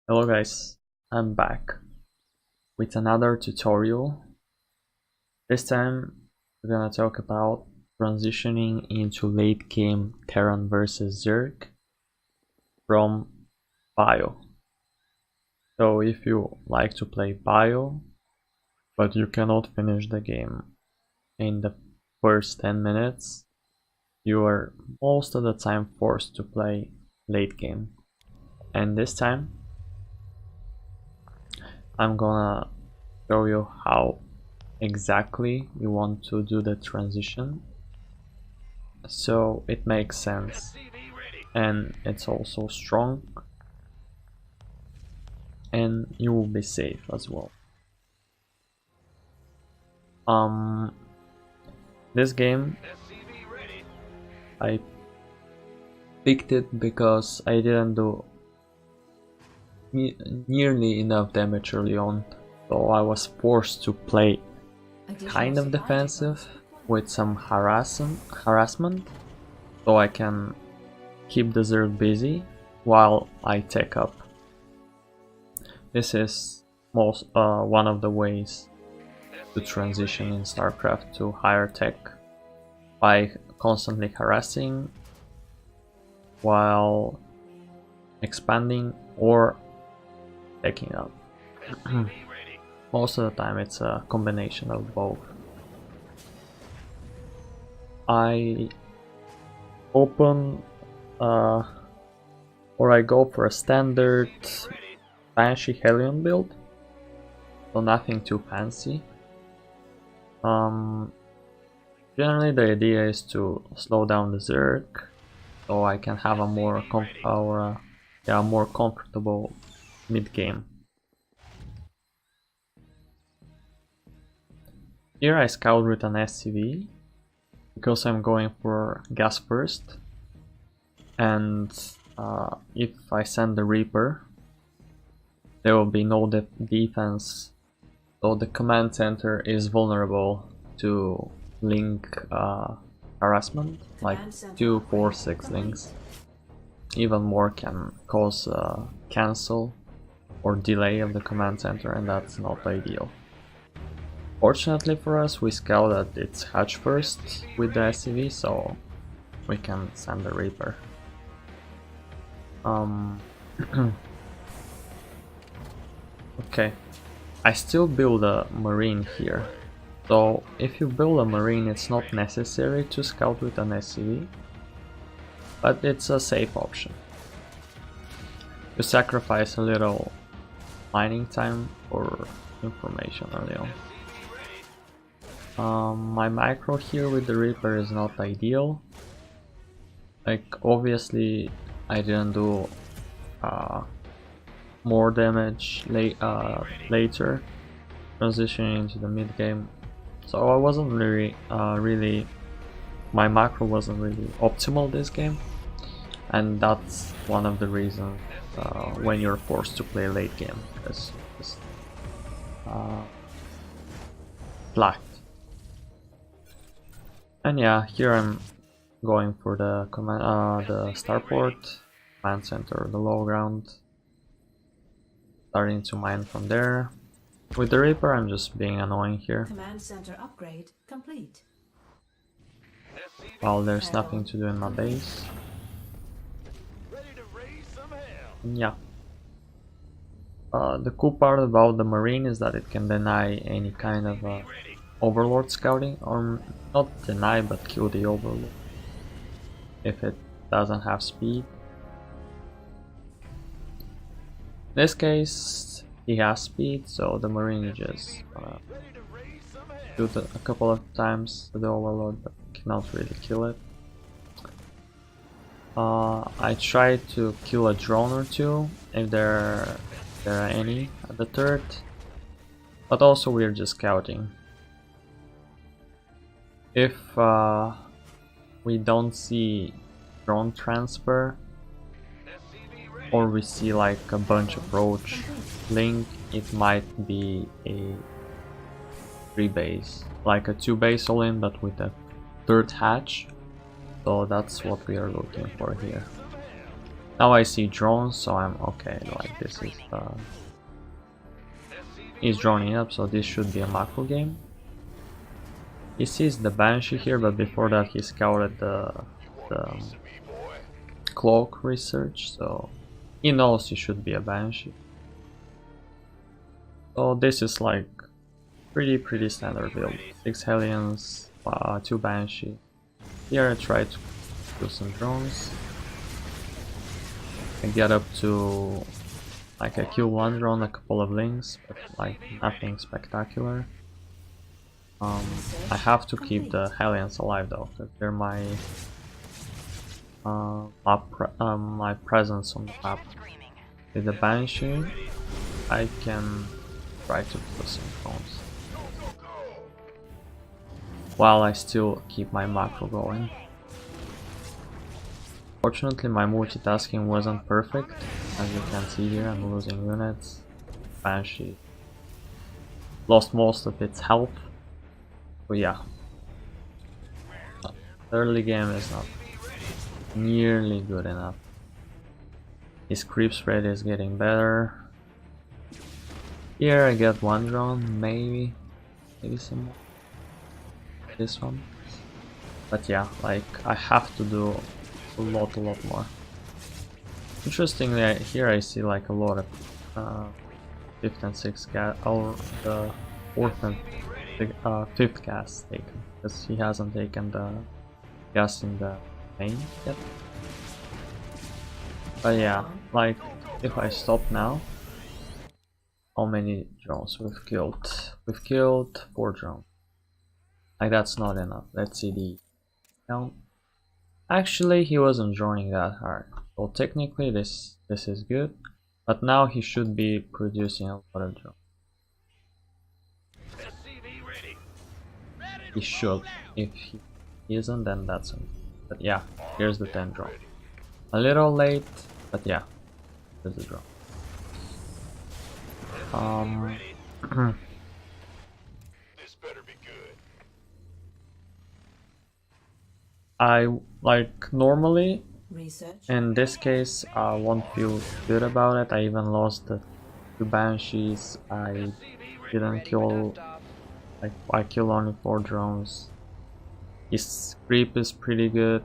Hello guys, I'm back with another tutorial. This time we're gonna talk about transitioning into late game Terran versus Zerg from Bio. So if you like to play Bio but you cannot finish the game in the first 10 minutes, you are most of the time forced to play late game. And this time I'm gonna show you how exactly you want to do the transition so it makes sense and it's also strong and you will be safe as well. This game I picked it because I didn't do nearly enough damage early on, so I was forced to play kind of defensive with some harassment so I can keep the Zerg busy while I tech up. This is one of the ways to transition in Starcraft to higher tech, by constantly harassing while expanding or teching up. Most of the time it's a combination of both. I open or I go for a standard Banshee Hellion build, so nothing too fancy. Generally the idea is to slow down the Zerg so I can have a more comfortable mid game. Here I scout with an SCV because I'm going for gas first, and if I send the Reaper there will be no defense, so the command center is vulnerable to link harassment, like 2, 4, 6 links. Even more can cause cancel or delay of the command center, and that's not ideal. Fortunately for us, we scout that it's hatch first with the SCV, so we can send the Reaper. Okay, I still build a Marine here. So if you build a Marine, it's not necessary to scout with an SCV, but it's a safe option. You sacrifice a little mining time for information early on. My macro here with the Reaper is not ideal. Like, obviously I didn't do more damage later transitioning into the mid game, so I wasn't really my macro wasn't really optimal this game, and that's one of the reasons when you're forced to play late game, because it's blacked. And yeah, here I'm going for the the starport, command center, the low ground, starting to mine from there. With the Reaper, I'm just being annoying here. Command center upgrade complete. Well, there's nothing to do in my base. Yeah. The cool part about the Marine is that it can deny any kind of Overlord scouting, or not deny but kill the Overlord if it doesn't have speed. In this case he has speed, so the Marine just shoot a couple of times to the Overlord but cannot really kill it. I tried to kill a drone or two if there are any at the turret, but also we're just scouting. If we don't see drone transfer, or we see like a bunch of roach link, it might be a 3 base, like a 2 base all in but with a third hatch, so that's what we are looking for here. Now I see drones, so I'm okay. Like this is he's droning up, so this should be a macro game. He sees the Banshee here, but before that he scouted the cloak research, so he knows he should be a Banshee. So this is like pretty standard build. 6 Hellions, 2 Banshee. Here I try to do some drones. I get up to like I kill 1 drone, a couple of links, but like nothing spectacular. I have to keep the Hellions alive though, because they're my my presence on the map. With the Banshee, I can try to do some drones while I still keep my macro going. Fortunately, my multitasking wasn't perfect. As you can see here, I'm losing units. Banshee lost most of its health. But yeah, the early game is not nearly good enough. His creep spread is getting better. Here I get 1 drone, maybe some more. This one. But yeah, like I have to do a lot more. Interestingly, here I see like a lot of 5th and 6th gas, or the 4th and 5th gas taken, because he hasn't taken the gas in the main yet. But yeah, like if I stop now, how many drones we've killed? We've killed 4 drones. Like that's not enough. Let's see the count. Actually, he wasn't droning that hard, so technically this is good. But now he should be producing a lot of drones. He should. If he isn't, then that's him. But yeah, here's the 10 drone. A little late, but yeah, here's the drone. I like normally in this case I won't feel good about it. I even lost the 2 Banshees. I didn't kill, like I killed only 4 drones. His creep is pretty good.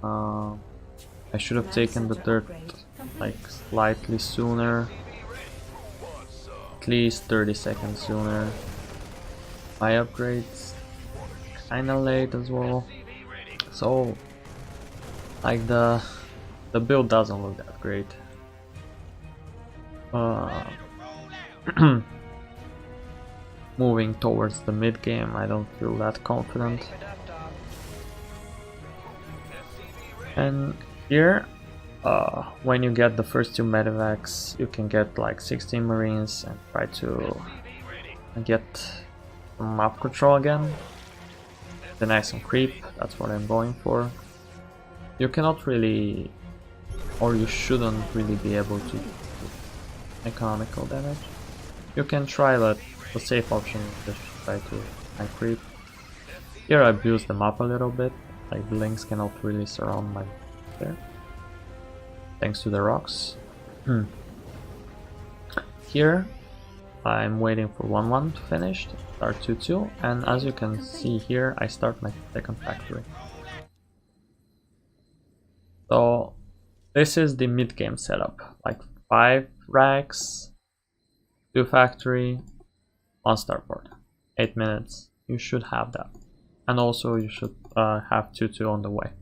I should have taken the 3rd like slightly sooner, at least 30 seconds sooner. My upgrades kinda late as well. So like the build doesn't look that great. Moving towards the mid game, I don't feel that confident. And here, when you get the first 2 medevacs, you can get like 16 marines and try to get map control again. Deny some creep, that's what I'm going for. You cannot really, or you shouldn't really be able to do economical damage. You can try, but the safe option is just try to creep. Here I abuse the map a little bit, like blinks cannot really surround my there. Thanks to the rocks. Here I'm waiting for 1-1 to finish, start 2-2, and as you can see here I start my 2nd factory. So this is the mid game setup, like 5 racks, 2 factory, 1 starport, 8 minutes, you should have that. And also you should have 2-2 on the way.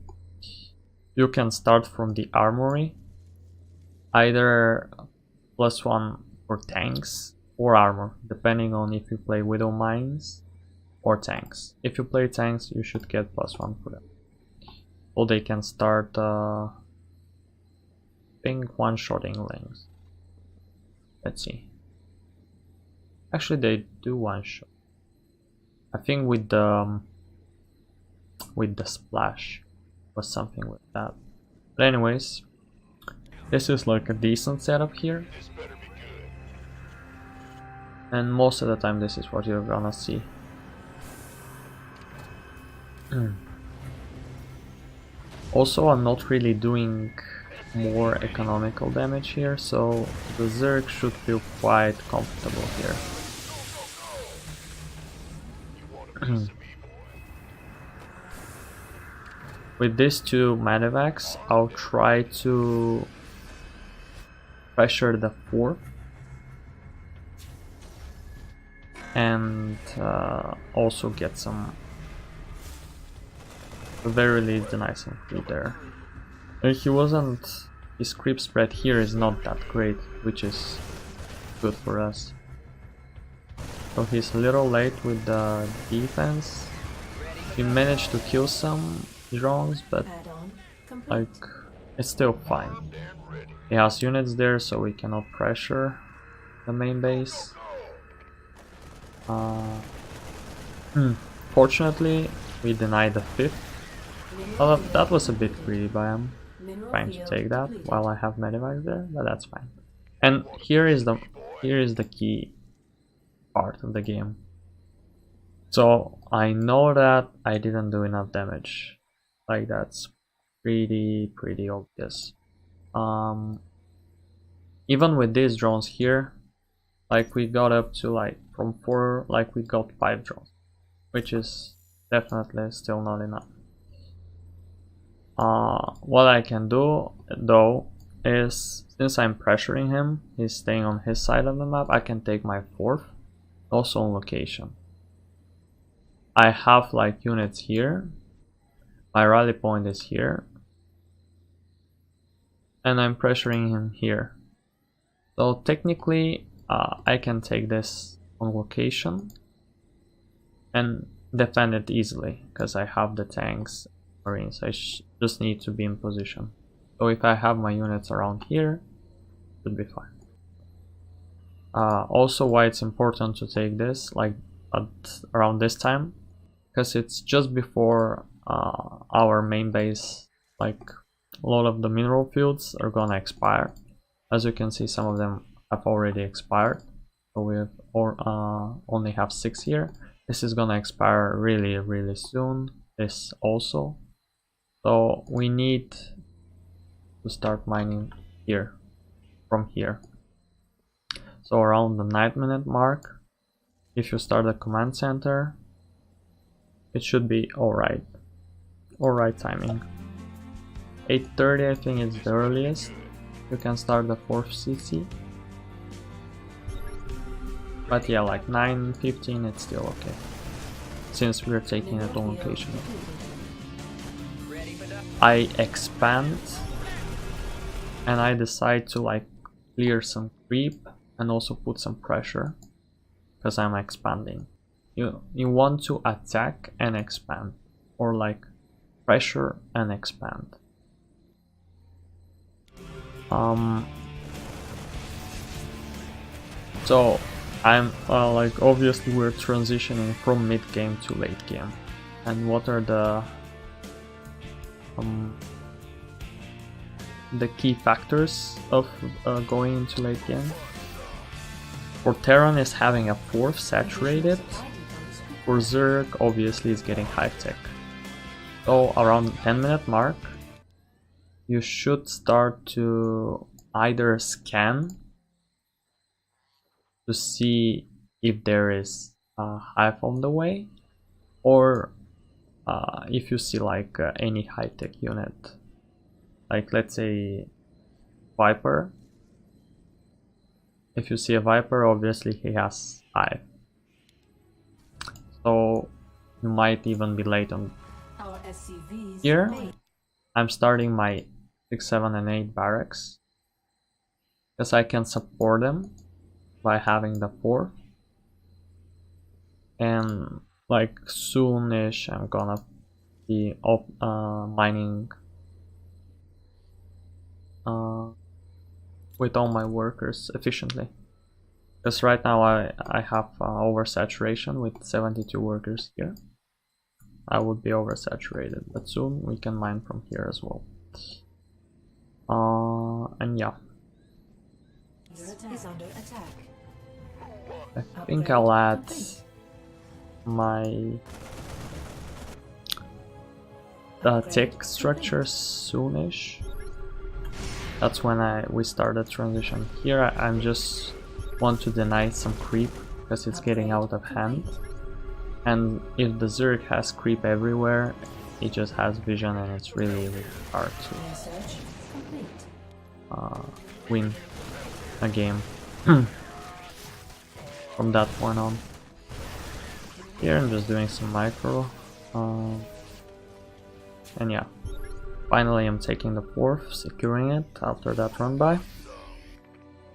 You can start from the armory, either +1 for tanks or armor, depending on if you play Widow Mines or tanks. If you play tanks, you should get +1 for them. Or they can start I think one-shotting links. Let's see. Actually they do one-shot. I think with the splash was something with that. But anyways, this is like a decent setup here. And most of the time this is what you're gonna see. Also, I'm not really doing more economical damage here, so the Zerg should feel quite comfortable here. With these two medevacs, I'll try to pressure the 4th and also get some, at the very least, the nice infantry there. His creep spread here is not that great, which is good for us. So he's a little late with the defense. He managed to kill some drones, but like it's still fine. He has units there, so we cannot pressure the main base. Fortunately, we denied the 5th. Well, that was a bit greedy by him, trying to take that while I have medevacs there, but that's fine. And here is the key part of the game. So I know that I didn't do enough damage. Like, that's pretty obvious. Even with these drones here, like, we got up to like from 4, like we got 5 drones, which is definitely still not enough. What I can do though is, since I'm pressuring him, he's staying on his side of the map, I can take my 4th also on location. I have like units here, my rally point is here, and I'm pressuring him here. So technically I can take this on location and defend it easily because I have the tanks, marines. I just need to be in position. So if I have my units around here, it should be fine. Also, why it's important to take this like around this time, because it's just before our main base. Like, a lot of the mineral fields are gonna expire. As you can see, some of them have already expired, so we have only have 6 here. This is gonna expire really soon, this also. So we need to start mining here, from here. So around the 9-minute mark, if you start the command center, it should be alright timing. 8:30 I think is the earliest you can start the 4th CC. But yeah, like 9:15 it's still okay, since we're taking it on location. I expand and I decide to like clear some creep and also put some pressure because I'm expanding. You want to attack and expand, or like pressure and expand. So I'm like, obviously we're transitioning from mid game to late game, and what are the key factors of going into late game? For Terran is having a 4th saturated. For Zerg obviously is getting high tech. So around the 10-minute mark you should start to either scan to see if there is a hive on the way, or if you see like any high-tech unit, like let's say Viper. If you see a Viper, obviously he has hive, so you might even be late on. Here I'm starting my 6, 7 and 8 barracks because I can support them by having the 4, and like soonish I'm gonna be mining with all my workers efficiently, because right now I have oversaturation with 72 workers here. I would be oversaturated, but soon we can mine from here as well. And yeah, I think I'll add my tech structures soonish. That's when we started transition. Here I'm just want to deny some creep because it's getting out of hand. And if the Zerg has creep everywhere, it just has vision and it's really, really hard to win a game from that point on. Here I'm just doing some micro. And yeah, finally I'm taking the 4th, securing it after that run by.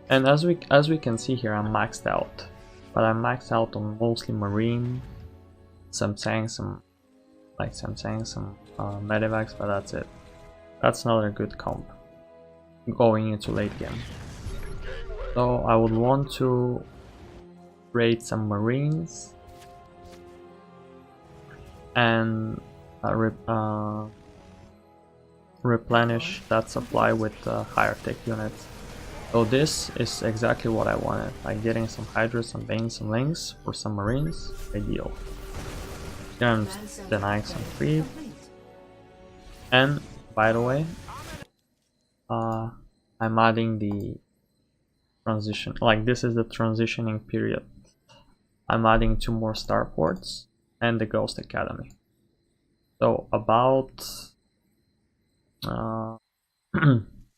And as we can see here, I'm maxed out, but I'm maxed out on mostly marine, some tanks, some medevacs, but that's it. That's not a good comp going into late game. So I would want to raid some marines and replenish that supply with higher tech units. So this is exactly what I wanted, like getting some Hydras, some Banes, some Lings for some marines, ideal. Here I'm denying some creep. And by the way, I'm adding the transition, like this is the transitioning period. I'm adding 2 more starports and the Ghost Academy. So about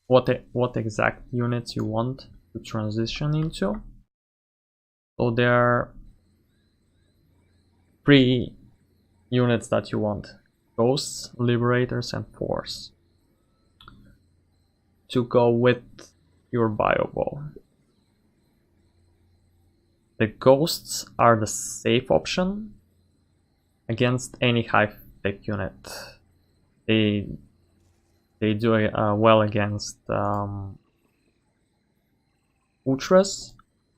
what exact units you want to transition into. So there are 3 units that you want: Ghosts, Liberators, and Force, to go with your bio ball. The Ghosts are the safe option against any high tech unit. They do well against Ultras.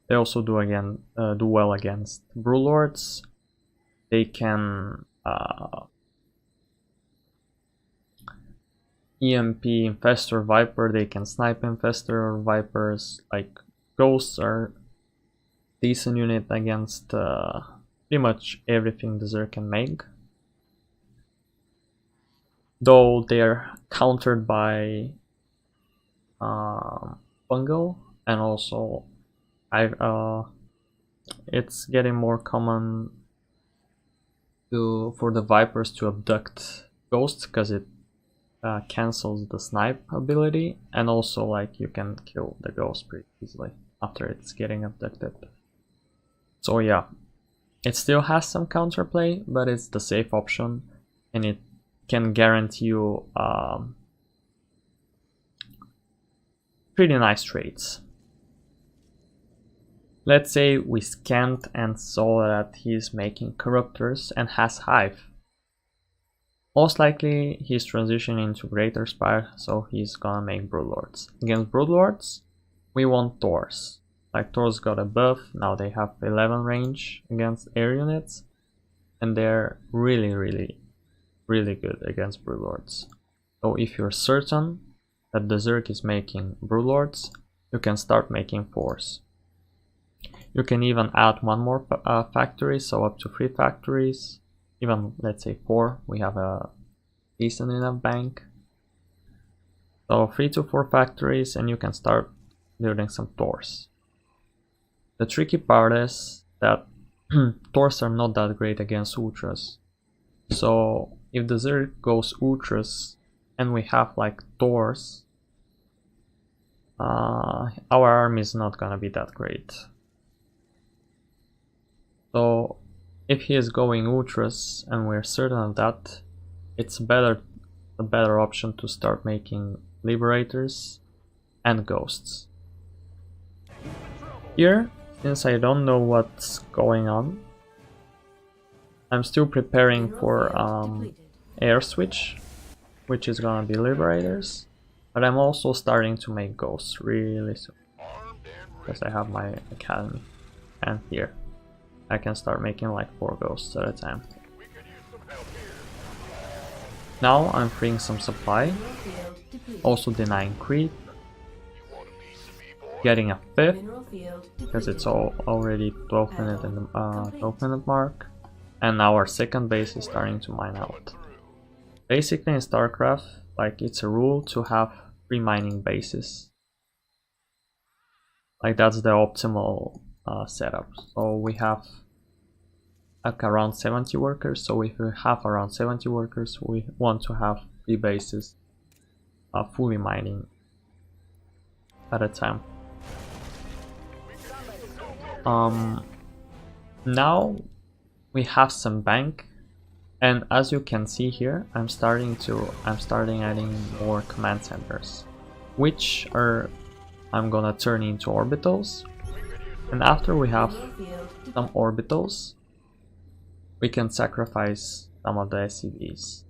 They also do well against Brewlords. They can EMP Infestor Viper. They can snipe Infestor Vipers. Like Ghosts are decent unit against pretty much everything the Zerg can make. Though they're countered by Fungal, and also it's getting more common for the Vipers to abduct Ghosts because it cancels the snipe ability, and also like you can kill the Ghost pretty easily after it's getting abducted. So yeah, it still has some counterplay, but it's the safe option, and it can guarantee you pretty nice trades. Let's say we scanned and saw that he's making Corruptors and has Hive. Most likely he's transitioning into Greater Spire, so he's gonna make Broodlords. Against Broodlords, we want Thors. Like Thors got a buff, now they have 11 range against air units, and they're really good against Broodlords. So if you're certain that the Zerg is making Broodlords, you can start making Thors. You can even add 1 more factory, so up to 3 factories, even let's say 4, we have a decent enough bank. So 3 to 4 factories and you can start building some Thors. The tricky part is that Thors are not that great against Ultras. So if the Zerg goes Ultras and we have like Thors, our army is not gonna be that great. So if he is going Ultras and we're certain of that, it's a better option to start making Liberators and Ghosts. Here, since I don't know what's going on, I'm still preparing for air switch, which is gonna be Liberators, but I'm also starting to make Ghosts really soon, because I have my academy, and here I can start making like 4 Ghosts at a time. Now I'm freeing some supply, also denying creep, getting a 5th, because it's already 12 minute in the 12 minute mark, and now our second base is starting to mine out. Basically in Starcraft, like it's a rule to have 3 mining bases. Like that's the optimal setup. So we have like around 70 workers. So if we have around 70 workers, we want to have 3 bases fully mining at a time. Now we have some bank, and as you can see here, I'm starting adding more command centers, which I'm gonna turn into orbitals. And after we have some orbitals, we can sacrifice some of the SCVs.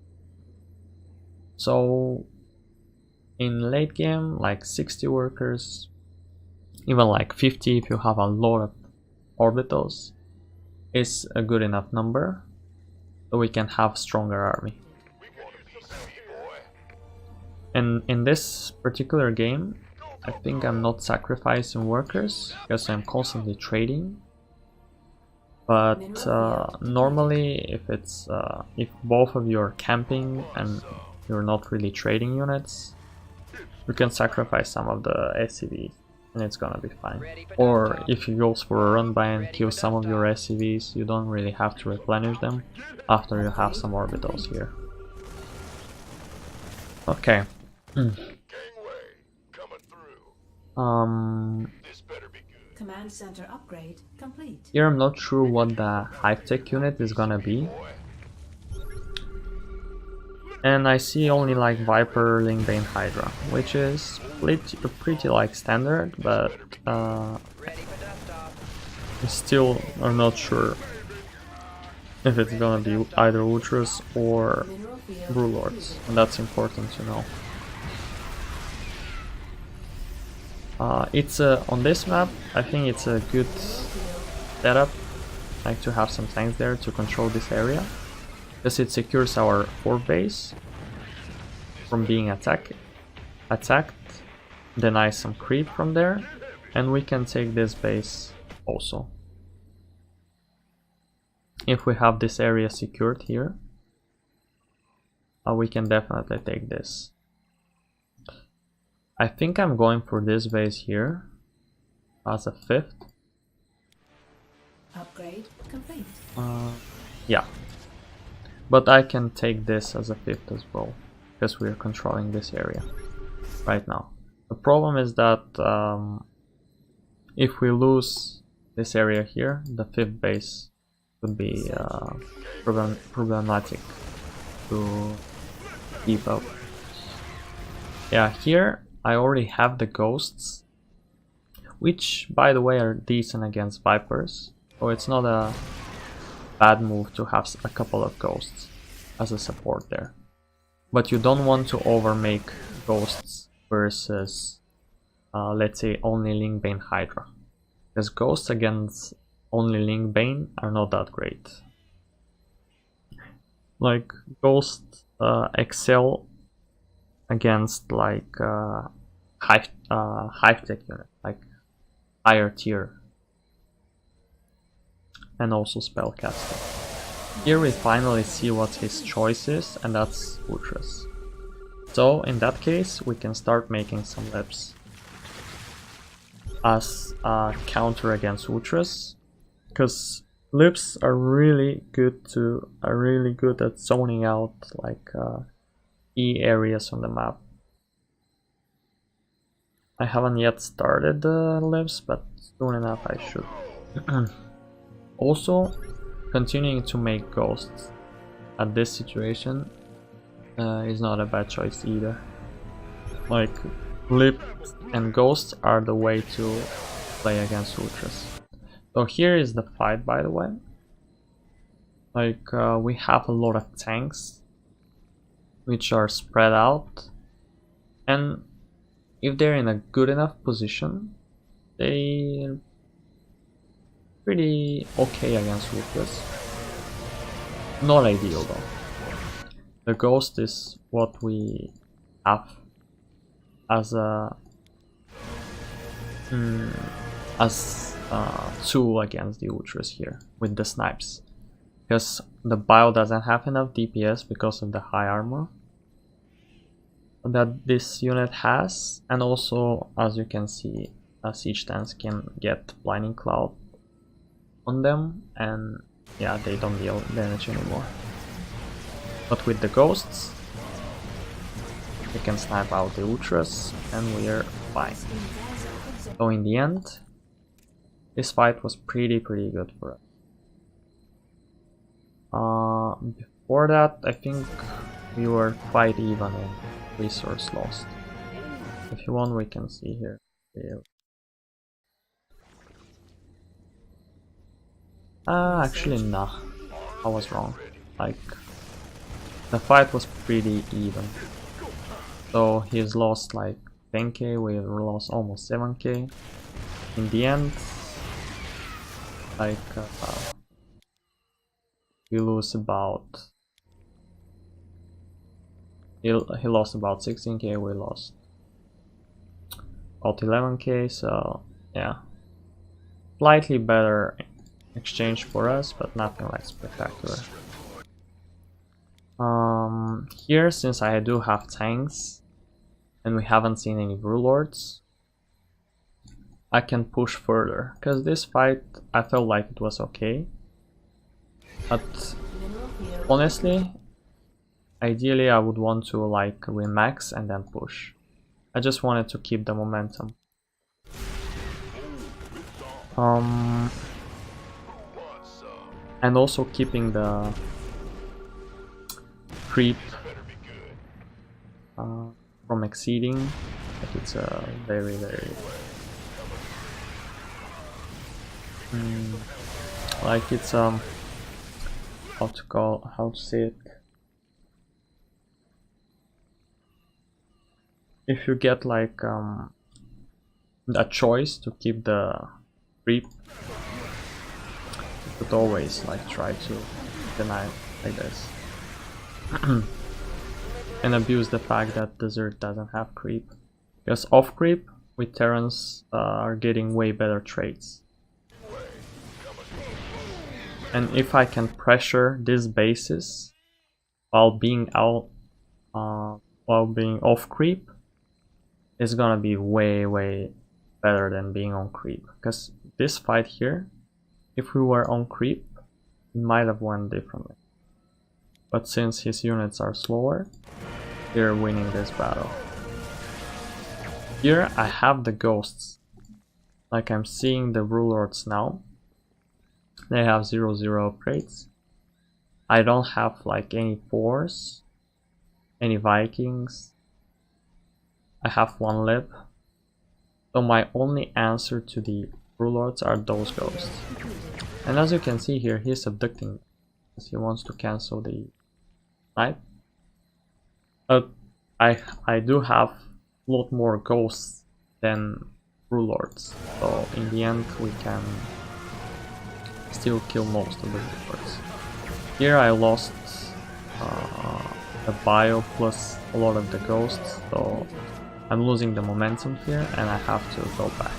So in late game, like 60 workers, even like 50 if you have a lot of orbitals, is a good enough number so we can have stronger army. And in this particular game, I think I'm not sacrificing workers because I'm constantly trading. But normally, if both of you are camping and you're not really trading units, you can sacrifice some of the SCVs and it's gonna be fine. Or if you go for a run by and kill some of your SCVs, you don't really have to replenish them after you have some orbitals here. Okay. Command center upgrade complete. Here I'm not sure what the high-tech unit is gonna be. And I see only like Viper, Lingbane, Hydra, which is pretty like standard, but still I'm not sure if it's gonna be either Ultras or Brewlords, and that's important to know. It's on this map, I think it's a good setup, like to have some tanks there to control this area, because it secures our fort base from being attacked, denies some creep from there, and we can take this base also. If we have this area secured here, we can definitely take this. I think I'm going for this base here as a 5th. Upgrade complete. Yeah, but I can take this as a 5th as well, because we are controlling this area right now. The problem is that if we lose this area here, the 5th base would be problematic to keep up. Yeah, here I already have the ghosts, which by the way are decent against Vipers, so it's not a bad move to have a couple of ghosts as a support there. But you don't want to overmake ghosts versus let's say only Lingbane Hydra, because ghosts against only Lingbane are not that great. Like ghosts excel against like hive-tech unit, like higher tier, and also spellcaster. Here we finally see what his choice is, and that's Ultras. So in that case we can start making some lips as a counter against Ultras, because lips are really good at zoning out like key areas on the map. I haven't yet started the lips, but soon enough I should. Also, continuing to make ghosts at this situation is not a bad choice either. Like, lips and ghosts are the way to play against Ultras. So here is the fight, by the way. Like, we have a lot of tanks which are spread out, and if they're in a good enough position, they're pretty okay against Ultras. Not ideal though. The ghost is what we have as a tool against the Ultras here with the snipes, because the bio doesn't have enough DPS because of the high armor. that this unit has, and also, as you can see, siege tanks can get blinding cloud on them, and yeah, they don't deal damage anymore. But with the ghosts, we can snipe out the ultras, and we're fine. So in the end, this fight was pretty good for us. Before that, I think we were quite even in resource lost. If you want, we can see here. Actually, nah. I was wrong. Like, the fight was pretty even. So he's lost like 10k, we lost almost 7k. In the end, like, we lose about... He lost about 16k, we lost about 11k, so yeah. Slightly better exchange for us, but nothing like spectacular. Here, since I do have tanks and we haven't seen any Brewlords, I can push further, because this fight I felt like it was okay, but honestly, ideally I would want to like remax and then push. I just wanted to keep the momentum. And also keeping the creep from exceeding. Like, it's a very like, it's how to say it, if you get like a choice to keep the creep, you could always like try to deny like this. And abuse the fact that the Zerg doesn't have creep, because off creep with Terrans are getting way better traits. And if I can pressure these bases while being out, while being off creep, it's gonna be way better than being on creep. Because this fight here, if we were on creep, it might have went differently. But since his units are slower, they're winning this battle. Here I have the ghosts. Like, I'm seeing the Brewlords now. They have 0/0 upgrades. I don't have like any Force, any Vikings. I have one lib. So my only answer to the Brewlords are those ghosts. And as you can see here, he's abducting because he wants to cancel the knight. But I do have a lot more ghosts than Brewlords. So in the end we can still kill most of the Brewlords. Here I lost the bio plus a lot of the ghosts, so I'm losing the momentum here and I have to go back.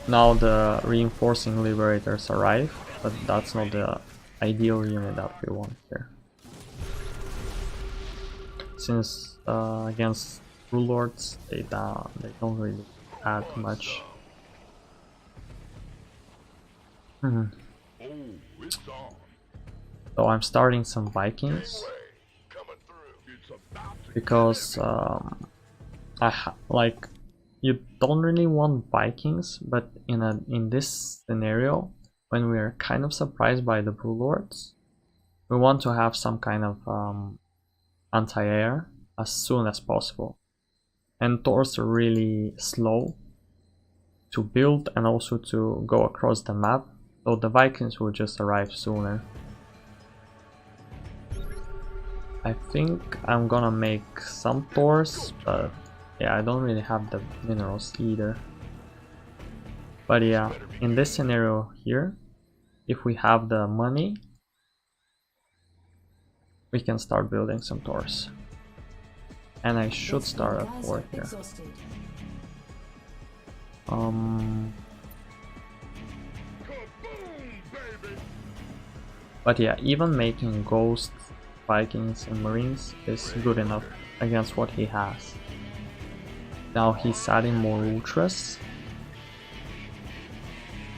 Now the reinforcing liberators arrive, but that's not the ideal unit that we want here. Since against Brewlords they don't really add much. So I'm starting some Vikings because like, you don't really want Vikings, but in this scenario, when we are kind of surprised by the Brewlords, we want to have some kind of anti-air as soon as possible. And Thors are really slow to build and also to go across the map, so the Vikings will just arrive sooner. I think I'm gonna make some Thors, but yeah, I don't really have the minerals either. But yeah, in this scenario here, if we have the money, we can start building some Thors. And I should start a fort here. But yeah, even making Ghosts, Vikings and Marines is good enough against what he has. Now he's adding more Ultras.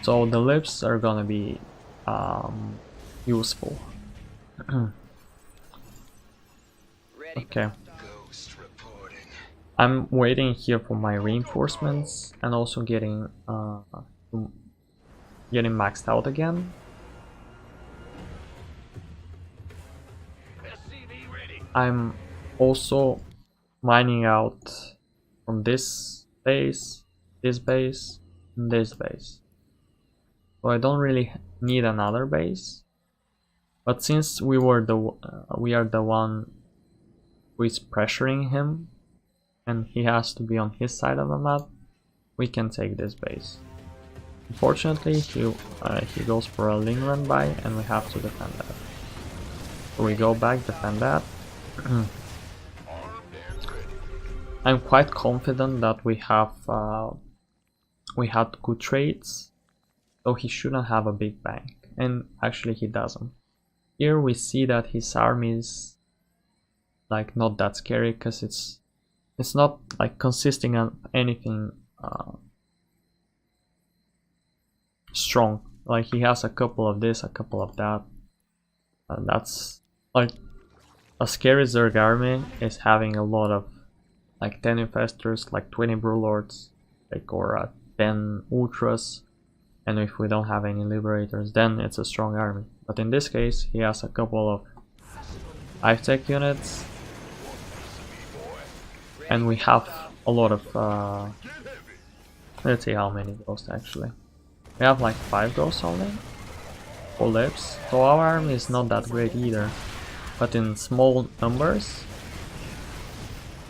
So the lips are gonna be useful. Okay. I'm waiting here for my reinforcements and also getting maxed out again. I'm also mining out from this base, and this base. So I don't really need another base. But since we are the one who is pressuring him, and he has to be on his side of the map, we can take this base. Unfortunately, he goes for a Ling run by, and we have to defend that. So we go back, defend that. I'm quite confident that we had good trades, so he shouldn't have a big bank, and actually he doesn't. Here we see that his army is like not that scary because it's not like consisting of anything strong. Like he has a couple of this, a couple of that, and that's like a scary Zerg army is having a lot of like 10 infestors, like 20 brewlords, like or 10 ultras, and if we don't have any liberators, then it's a strong army. But in this case, he has a couple of high-tech units, and we have a lot of let's see how many ghosts actually. We have like 5 ghosts only, 4 lips, so our army is not that great either. But in small numbers,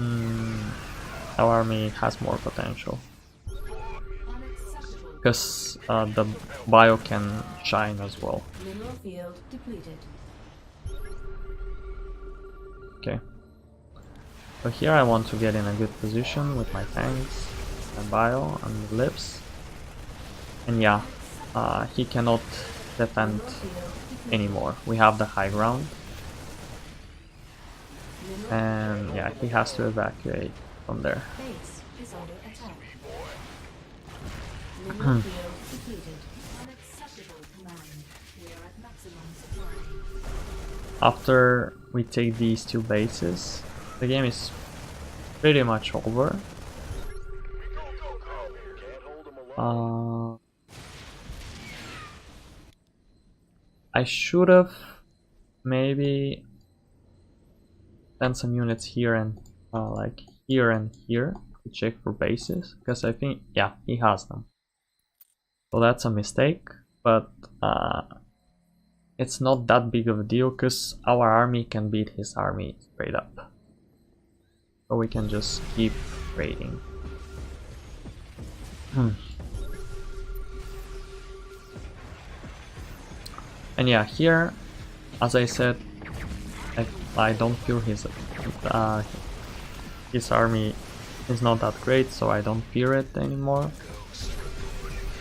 our army has more potential. Because the bio can shine as well. Okay. So here I want to get in a good position with my tanks, my bio, and the lips. And yeah, he cannot defend anymore. We have the high ground. And yeah, he has to evacuate from there. After we take these 2 bases, the game is pretty much over. I should have maybe sent some units here and like here and here to check for bases, because I think, yeah, he has them. So that's a mistake, but it's not that big of a deal because our army can beat his army straight up. So we can just keep raiding. And yeah, here, as I said, I don't feel his army is not that great, so I don't fear it anymore.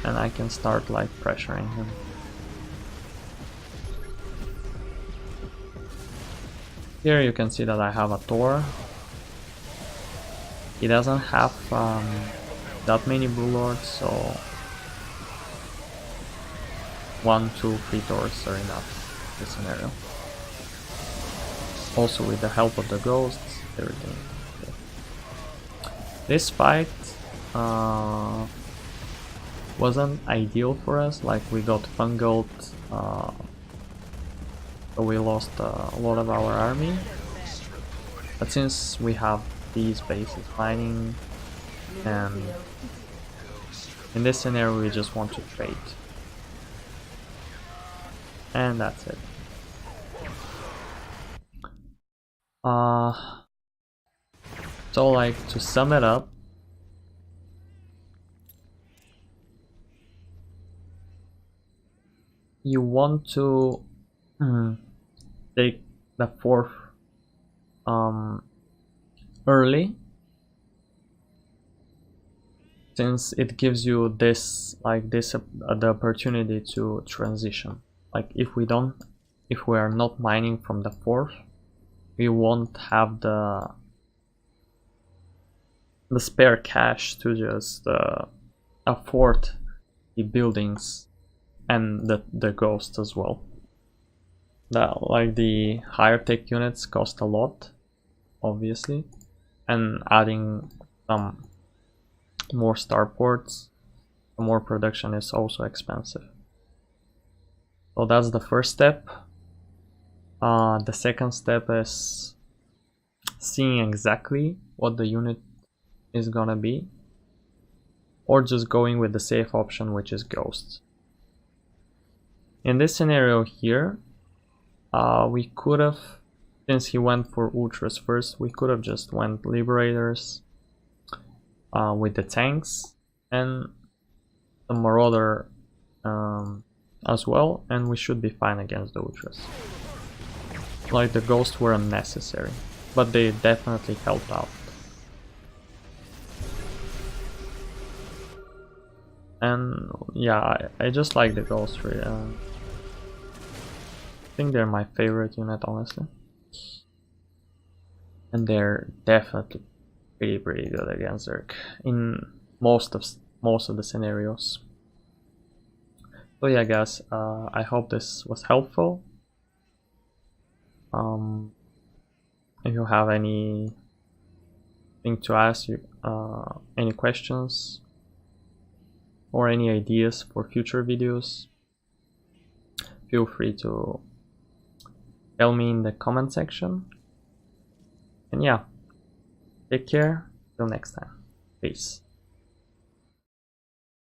And I can start like pressuring him. Here you can see that I have a Thor. He doesn't have that many brewlords, so 1, 2, 3 Thors are enough in this scenario. Also with the help of the ghosts, everything. Okay. This fight wasn't ideal for us, like we got fungled, so we lost a lot of our army. But since we have these bases mining, and in this scenario we just want to trade. And that's it. So like to sum it up, you want to take the 4th early, since it gives you this the opportunity to transition. Like if we don't if we are not mining from the 4th, we won't have the spare cash to just afford the buildings and the ghosts as well. Like the higher tech units cost a lot, obviously, and adding some more starports, more production is also expensive. So that's the first step. The second step is seeing exactly what the unit is gonna be, or just going with the safe option, which is ghosts. In this scenario here, we could have, since he went for ultras first, we could have just went liberators with the tanks and the marauder as well, and we should be fine against the ultras. Like, the ghosts were unnecessary, but they definitely helped out. And yeah, I just like the ghosts. I think they're my favorite unit, honestly, and they're definitely pretty good against Zerg in most of the scenarios. So yeah, guys, I hope this was helpful. If you have anything to ask, any questions or any ideas for future videos, feel free to tell me in the comment section. And yeah, take care, till next time, peace.